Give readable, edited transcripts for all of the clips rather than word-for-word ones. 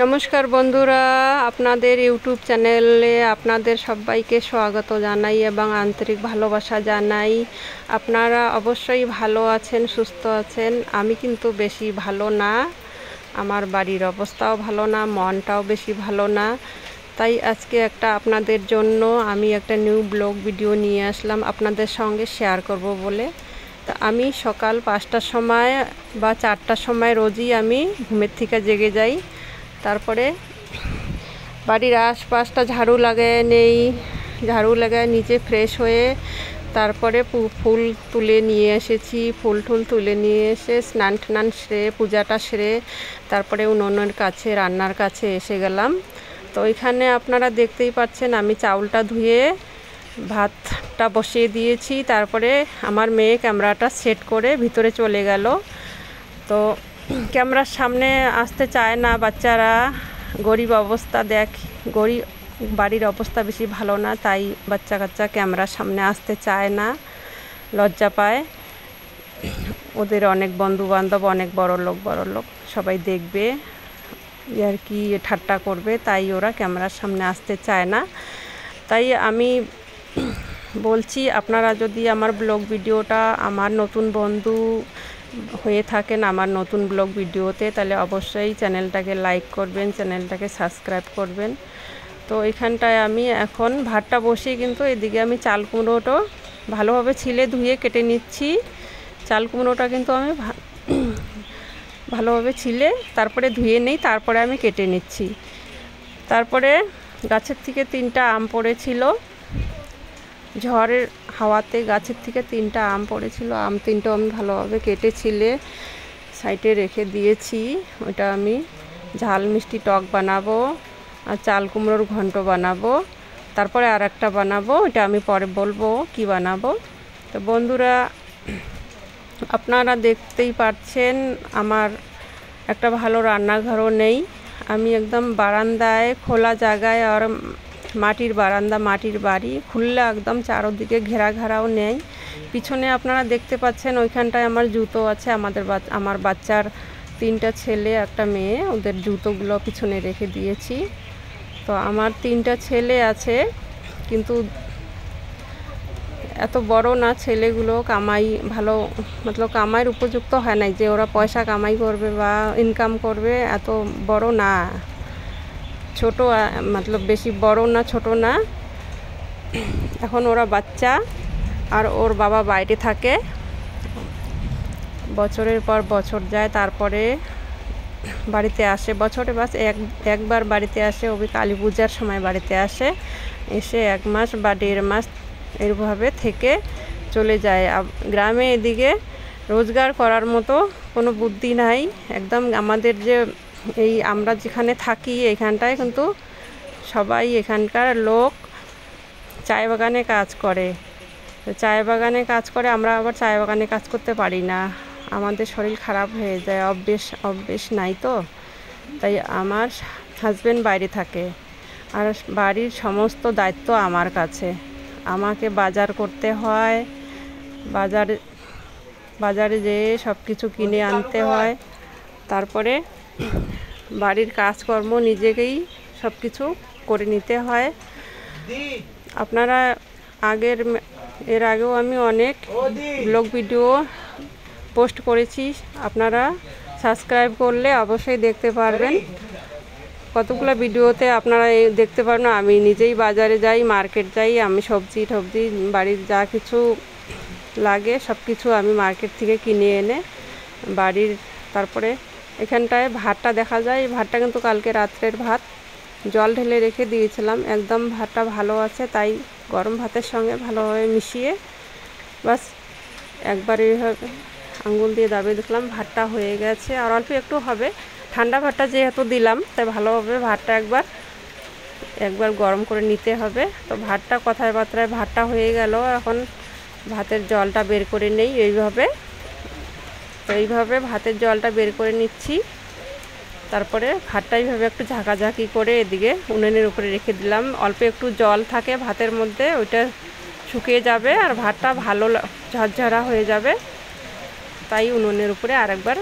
নমস্কার বন্ধুরা, আপনাদের ইউটিউব চ্যানেলে আপনাদের সবাইকে স্বাগত জানাই এবং আন্তরিক ভালোবাসা জানাই। আপনারা অবশ্যই ভালো আছেন, সুস্থ আছেন। আমি কিন্তু বেশি ভালো না, আমার বাড়ির অবস্থাও ভালো না, মনটাও বেশি ভালো না। তাই আজকে আপনাদের জন্য আমি একটা নিউ ব্লগ ভিডিও নিয়ে আসলাম আপনাদের সঙ্গে শেয়ার করব বলে। তা আমি সকাল 5টার সময় বা 4টার সময় রোজই আমি ঘুমের থেকে জেগে যাই। তারপরে বাড়ির আশপাশটা ঝাড়ু লাগায় নিচে ফ্রেশ হয়ে তারপরে ফুল তুলে নিয়ে এসেছি। ফুল তুলে নিয়ে এসে স্নান সেরে পূজাটা সেরে তারপরে উনুনের কাছে রান্নার কাছে এসে গেলাম। তো এখানে আপনারা দেখতেই পাচ্ছেন আমি চাউলটা ধুয়ে ভাতটা বসিয়ে দিয়েছি। তারপরে আমার মেয়ে ক্যামেরাটা সেট করে ভিতরে চলে গেল। তো ক্যামেরার সামনে আসতে চায় না বাচ্চারা, গরিব অবস্থা, বাড়ির অবস্থা বেশি ভালো না, তাই বাচ্চা কাচ্চা ক্যামেরার সামনে আসতে চায় না, লজ্জা পায়। ওদের অনেক বন্ধু বান্ধব, অনেক বড় লোক সবাই দেখবে আর কি ঠাট্টা করবে, তাই ওরা ক্যামেরার সামনে আসতে চায় না। তাই আমি বলছি, আপনারা যদি আমার ব্লগ ভিডিওটা আমার নতুন বন্ধু হয়ে থাকেন আমার নতুন ব্লগ ভিডিওতে, তাহলে অবশ্যই চ্যানেলটাকে লাইক করবেন, চ্যানেলটাকে সাবস্ক্রাইব করবেন। তো এখানটায় আমি এখন ভাতটা বসিয়ে কিন্তু এদিকে আমি চাল কুমড়োটা ভালোভাবে ছিলে ধুয়ে কেটে নিচ্ছি। চাল কুমড়োটা কিন্তু আমি ভালোভাবে ছিলে তারপরে ধুয়ে নেই, তারপরে আমি কেটে নিচ্ছি। তারপরে গাছের থেকে 3টা আম পড়েছিল, ঝড়ের হাওয়াতে গাছের থেকে 3টা আম পড়েছিল। আম 3টা আমি ভালোভাবে কেটে ছিলে সাইডে রেখে দিয়েছি। ওটা আমি ঝাল মিষ্টি টক বানাবো আর চাল কুমড়োর ঘন্ট বানাবো। তারপরে আর একটা বানাবো, এটা আমি পরে বলবো কি বানাবো। তো বন্ধুরা, আপনারা দেখতেই পাচ্ছেন আমার একটা ভালো রান্নাঘরও নেই। আমি একদম বারান্দায় খোলা জায়গায়, আর মাটির বারান্দা, মাটির বাড়ি, খুললে একদম চারদিকে ঘেরাও নেই। পিছনে আপনারা দেখতে পাচ্ছেন ওইখানটায় আমার জুতো আছে। আমার বাচ্চার 3টা ছেলে একটা মেয়ে, ওদের জুতোগুলো পিছনে রেখে দিয়েছি। তো আমার 3টা ছেলে আছে, কিন্তু এত বড় না ছেলেগুলো, কামাইয়ের উপযুক্ত হয় নাই যে ওরা পয়সা কামাই করবে বা ইনকাম করবে, এত বড় না, ছোট, বেশি বড় না ছোট না। এখন ওরা বাচ্চা, আর ওর বাবা বাইরে থাকে, বছরের পর বছর যায়, তারপরে বাড়িতে আসে। বছরে বাস একবার বাড়িতে আসে, ওই কালী পূজার সময় বাড়িতে আসে, এসে 1 মাস বা 1.5 মাস এরভাবে থেকে চলে যায়। গ্রামে এদিকে রোজগার করার মতো কোনো বুদ্ধি নাই একদম। আমাদের যে আমরা যেখানে থাকি এখানটায় কিন্তু সবাই এখানকার লোক চায় বাগানে কাজ করে। আমরা আবার চায় বাগানে কাজ করতে পারি না, আমাদের শরীর খারাপ হয়ে যায়, অভ্যেস নাই তো। তাই আমার হাজবেন্ড বাইরে থাকে, আর বাড়ির সমস্ত দায়িত্ব আমার কাছে। আমাকে বাজার করতে হয়, বাজারে যেয়ে সব কিছু কিনে আনতে হয়, তারপরে বাড়ির কাজকর্ম নিজেকেই সব কিছু করে নিতে হয়। আপনারা এর আগেও আমি অনেক ব্লগ ভিডিও পোস্ট করেছি, আপনারা সাবস্ক্রাইব করলে অবশ্যই দেখতে পারবেন। কতগুলো ভিডিওতে আপনারা দেখতে পারবেন আমি নিজেই বাজারে যাই, মার্কেট যাই, আমি সবজি বাড়ির যা কিছু লাগে সব কিছু আমি মার্কেট থেকে কিনে এনে বাড়ির। তারপরে এখানটায় ভাতটা দেখা যায়, ভাতটা কিন্তু কালকে রাত্রের ভাত, জল ঢেলে রেখে দিয়েছিলাম। একদম ভাতটা ভালো আছে, তাই গরম ভাতের সঙ্গে ভালোভাবে মিশিয়ে বাস একবার এইভাবে আঙুল দিয়ে দাবিয়ে দেখলাম ভাতটা হয়ে গেছে, আর অল্প একটু হবে। ঠান্ডা ভাতটা যেহেতু দিলাম, তাই ভালোভাবে ভাতটা একবার গরম করে নিতে হবে। তো ভাতটা কথায় বার্তায় ভাতটা হয়ে গেল। এখন ভাতের জলটা বের করে নেই এইভাবে ভাতের জলটা বের করে নিচ্ছি। তারপরে ভাতটা এইভাবে একটু ঝাঁকাঝাঁকি করে এদিকে উনুনের উপরে রেখে দিলাম। অল্প একটু জল থাকে ভাতের মধ্যে, ওইটা শুকিয়ে যাবে আর ভাতটা ভালো ঝরঝরা হয়ে যাবে। তাই উনুনের উপরে আরেকবার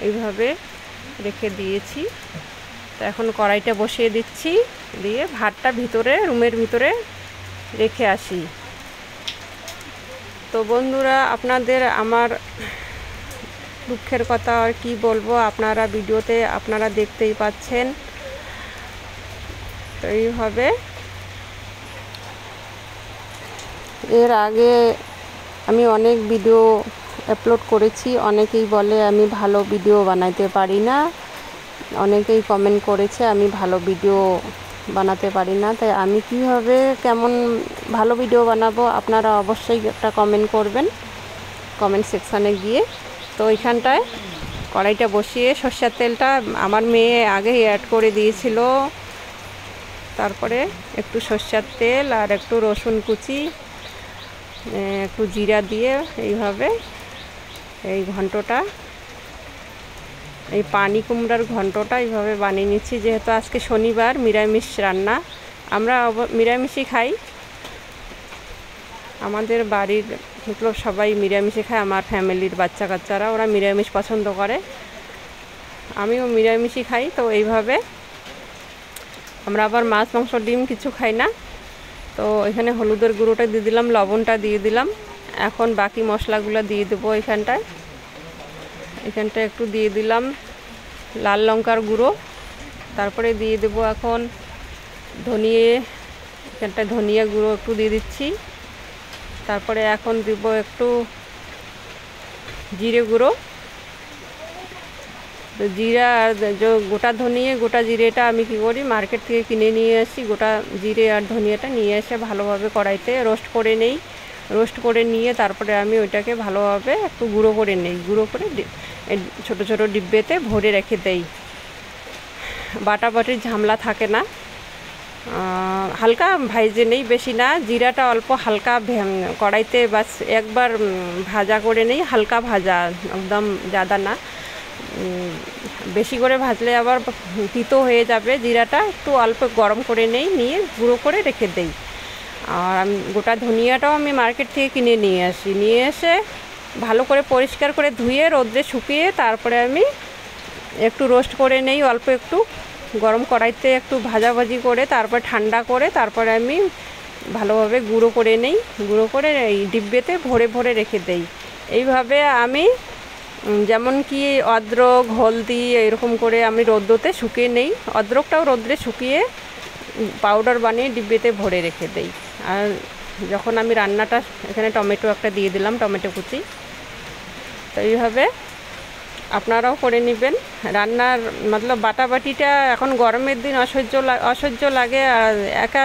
এইভাবে রেখে দিয়েছি। তো এখন কড়াইটা বসিয়ে দিচ্ছি, দিয়ে ভাতটা ভিতরে রুমের ভিতরে রেখে আসি। তো বন্ধুরা, আপনাদের আমার দুঃখের কথা আর কি বলবো, আপনারা ভিডিওতে আপনারা দেখতেই পাচ্ছেন। তো এইভাবে এর আগে আমি অনেক ভিডিও আপলোড করেছি, অনেকেই বলে আমি ভালো ভিডিও বানাইতে পারি না, অনেকেই কমেন্ট করেছে আমি ভালো ভিডিও বানাতে পারি না। তাই আমি কিভাবে কেমন ভালো ভিডিও বানাবো আপনারা অবশ্যই একটা কমেন্ট করবেন কমেন্ট সেকশানে গিয়ে। তো ওইখানটায় কড়াইটা বসিয়ে সর্ষের তেলটা আমার মেয়ে আগে অ্যাড করে দিয়েছিল, তারপরে একটু সর্ষের তেল আর একটু রসুন কুচি, একটু জিরা দিয়ে এইভাবে এই ঘন্টটা, এই পানি কুমড়ার ঘন্টটা এইভাবে বানিয়ে নিচ্ছি। যেহেতু আজকে শনিবার, নিরামিষ রান্না, আমরা নিরামিষই খাই, আমাদের বাড়ির মতলব সবাই নিরামিষই খায়, আমার ফ্যামিলির বাচ্চা কাচ্চারা ওরা নিরামিষ পছন্দ করে, আমিও নিরামিষই খাই। তো এইভাবে আমরা আবার মাছ মাংস ডিম কিছু খাই না। তো এখানে হলুদের গুঁড়োটা দিয়ে দিলাম, লবণটা দিয়ে দিলাম, এখন বাকি মশলাগুলো দিয়ে দেবো। এখানটায় একটু দিয়ে দিলাম লাল লঙ্কার গুঁড়ো, তারপরে দিয়ে দেবো এখন এখানটায় ধনিয়া গুঁড়ো একটু দিয়ে দিচ্ছি, তারপরে এখন দিব একটু জিরে গুঁড়ো। তো জিরা আর গোটা ধনিয়া গোটা জিরেটা আমি কী করি, মার্কেট থেকে কিনে নিয়ে আসি, গোটা জিরে আর ধনিয়াটা নিয়ে এসে ভালোভাবে কড়াইতে রোস্ট করে নেই, রোস্ট করে নিয়ে তারপরে আমি ওইটাকে ভালোভাবে একটু গুঁড়ো করে নেই, গুঁড়ো করে ছোটো ছোটো ডিব্বেতে ভরে রেখে দেই, বাটাবাটির ঝামেলা থাকে না। হালকা ভাইজে নেই, বেশি না, জিরাটা অল্প হালকা কড়াইতে বাস একবার ভাজা করে নেই, হালকা ভাজা, একদম জাদা না, বেশি করে ভাজলে আবার তিতো হয়ে যাবে। জিরাটা একটু অল্প গরম করে নেই, নিয়ে গুঁড়ো করে রেখে দেই। আর আমি গোটা ধনিয়াটাও আমি মার্কেট থেকে কিনে নিয়ে আসি, নিয়ে এসে ভালো করে পরিষ্কার করে ধুয়ে রোদ্রে শুকিয়ে তারপরে আমি একটু রোস্ট করে নেই, অল্প একটু গরম কড়াইতে একটু ভাজাভাজি করে তারপর ঠান্ডা করে তারপরে আমি ভালোভাবে গুঁড়ো করে নেই, গুঁড়ো করে এই ডিব্বেতে ভরে ভরে রেখে দেই। এইভাবে আমি যেমন কি অদ্রক হলদি এরকম করে আমি রোদ্রতে শুকিয়ে নেই, অদ্রকটাও রোদ্রে শুকিয়ে পাউডার বানিয়ে ডিব্বেতে ভরে রেখে দেই। আর যখন আমি রান্নাটা, এখানে টমেটো একটা দিয়ে দিলাম, টমেটো কুচি। তো এইভাবে আপনারাও করে নেবেন। রান্নার মতলব বাটাবাটিটা এখন গরমের দিন অসহ্য লাগে, আর একা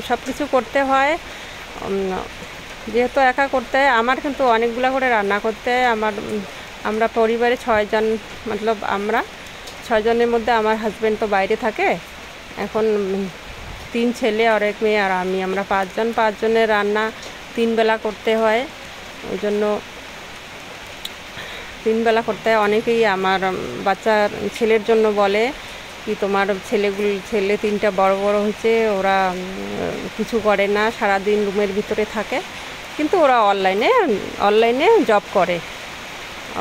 সব কিছু করতে হয়, যেহেতু একা করতে হয়। আমার কিন্তু অনেকগুলো করে রান্না করতে হয়। আমরা পরিবারে 6 জন, মতলব আমরা 6 জনের মধ্যে আমার হাজব্যান্ড তো বাইরে থাকে, এখন 3 ছেলে আর 1 মেয়ে আর আমি, আমরা 5 জন, 5 জনের রান্না 3 বেলা করতে হয়, ওই জন্য 3 বেলা করতে হয়। অনেকেই আমার বাচ্চা ছেলের জন্য বলে কি তোমার ছেলে 3টা বড় বড় হয়েছে, ওরা কিছু করে না, সারাদিন রুমের ভিতরে থাকে, কিন্তু ওরা অনলাইনে জব করে,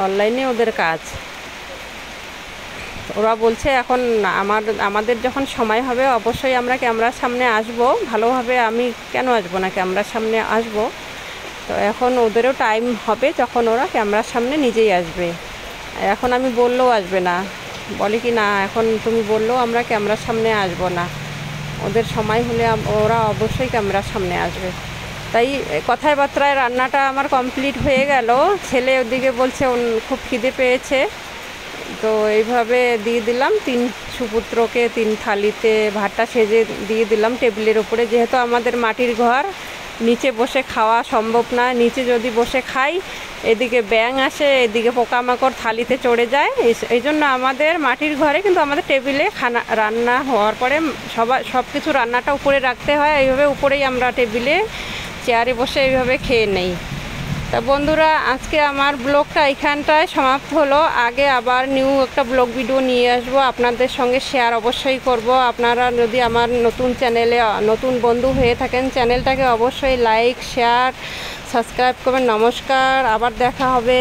অনলাইনে ওদের কাজ। ওরা বলছে এখন আমাদের যখন সময় হবে অবশ্যই আমরা ক্যামেরার সামনে আসব, ভালোভাবে, আমি কেন আসবো না, ক্যামেরার সামনে আসব। তো এখন ওদেরও টাইম হবে যখন ওরা ক্যামেরার সামনে নিজেই আসবে, এখন আমি বললেও আসবে না, বলে কি না এখন তুমি বললেও আমরা ক্যামেরার সামনে আসব না, ওদের সময় হলে ওরা অবশ্যই ক্যামেরার সামনে আসবে। তাই কথায় বার্তায় রান্নাটা আমার কমপ্লিট হয়ে গেল। ছেলে ওদিকে বলছে খুব খিদে পেয়েছে, তো এইভাবে দিয়ে দিলাম 3 সুপুত্রকে 3 থালিতে ভাতটা সেজে দিয়ে দিলাম টেবিলের উপরে। যেহেতু আমাদের মাটির ঘর, নিচে বসে খাওয়া সম্ভব না, নিচে যদি বসে খাই এদিকে ব্যাঙ আসে, এদিকে পোকামাকড় থালিতে চড়ে যায়, এই জন্য আমাদের মাটির ঘরে কিন্তু আমাদের টেবিলে রান্না হওয়ার পরে সব কিছু রান্নাটা উপরে রাখতে হয়, এইভাবে উপরেই আমরা টেবিলে চেয়ারে বসে এইভাবে খেয়ে নেই। তা বন্ধুরা, আজকে আমার ব্লগটা এখানটায় সমাপ্ত হলো। আগে আবার নিউ একটা ব্লগ ভিডিও নিয়ে আসবো, আপনাদের সঙ্গে শেয়ার অবশ্যই করব। আপনারা যদি আমার নতুন চ্যানেলে নতুন বন্ধু হয়ে থাকেন, চ্যানেলটাকে অবশ্যই লাইক শেয়ার সাবস্ক্রাইব করবেন। নমস্কার, আবার দেখা হবে।